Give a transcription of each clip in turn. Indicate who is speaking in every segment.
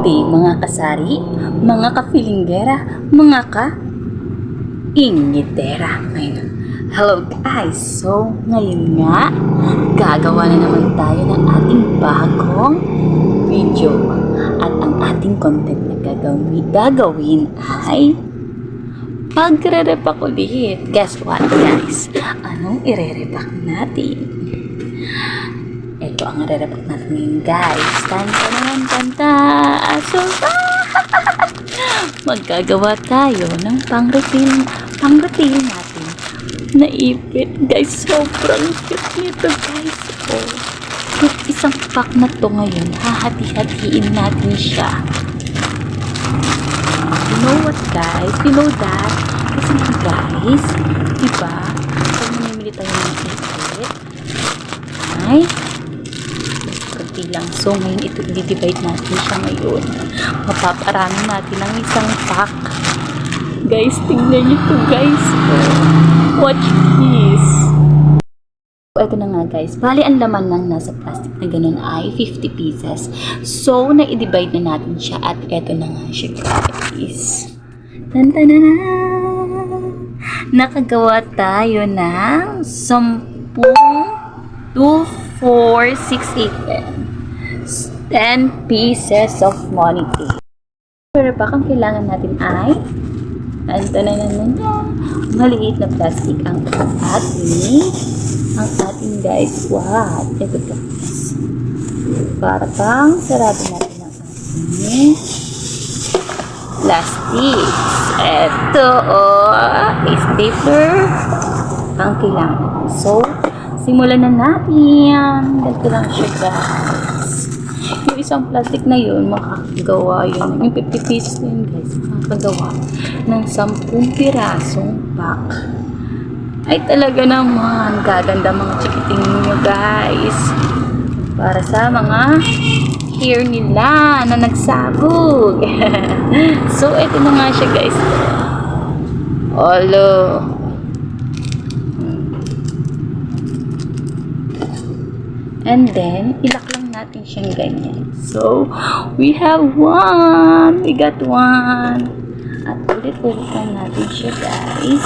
Speaker 1: Mga kasari, mga kafilinggera, mga ka-ingitera. Ayun. Hello guys! So, ngayon nga, gagawa na naman tayo ng ating bagong video. At ang ating content na gagawin ay pagre-repack ulit. Guess what guys? Anong ire-repack natin? Ito ang re-repack natin ngayon guys. Tanta! So, magagawa tayo ng pang-refill natin na ipit. Guys, sobrang cute nito guys. Oh, with isang pack na to ngayon, hahati-hatiin natin siya. You know what guys? You know that? Kasi guys, diba? Pag namimili tayo ng ipit, ay lang. So, ngayon ito, i-divide natin siya ngayon. Mapaparami natin ang isang pack. Guys, tingnan nyo ito, guys. Watch this. So, ito na nga, guys. Bali, ang laman ng nasa plastic na ganun ay 50 pieces. So, na-divide na natin siya at ito na nga siya, guys. Tantanana! Nakagawa tayo ng 10 2, 4, 6, 8, 10 pieces of money cake. Pero pa kung kailangan natin ay maliit na plastic ang ating guys. Wow! Ito guys. Para pang sarado natin ang ating plastic. Ito stapler ang kailangan. So, simulan na natin. Ganito lang siya guys. Yung isang plastic na yun, makakagawa yun. Yung 50 pieces na yun guys, makakagawa ng 10 pirasong pack. Ay talaga naman, gaganda mga chikiting nyo guys. Para sa mga hair nila na nagsabog. So, ito na nga siya guys. Olo. And then, ilak lang natin siyang ganyan. So, we have one. We got one. At ulit-ulit lang natin siya, guys.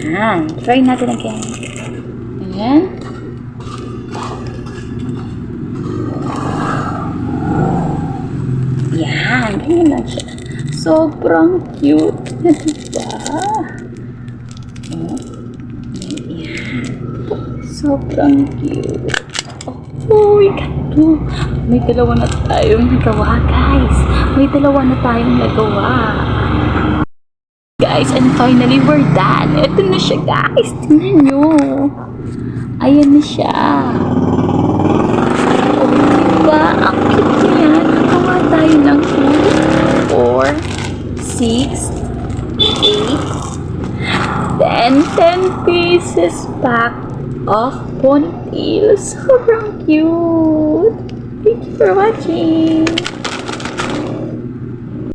Speaker 1: Yan. Try natin again. Ayan. Yan. Ganyan lang siya. Sobrang cute. Diba? Sobrang cute. Oh my God. May dalawa na tayong nagawa, guys. May dalawa na tayong nagawa. Guys, and finally, we're done. Ito na siya, guys. Tingnan nyo. Ayan na siya. Oh, diba? Ang cute niya. Nagawa tayo ng 2, 4, 6, 8, 10 pieces pack of ponytails. Sobrang cute. Thank you for watching.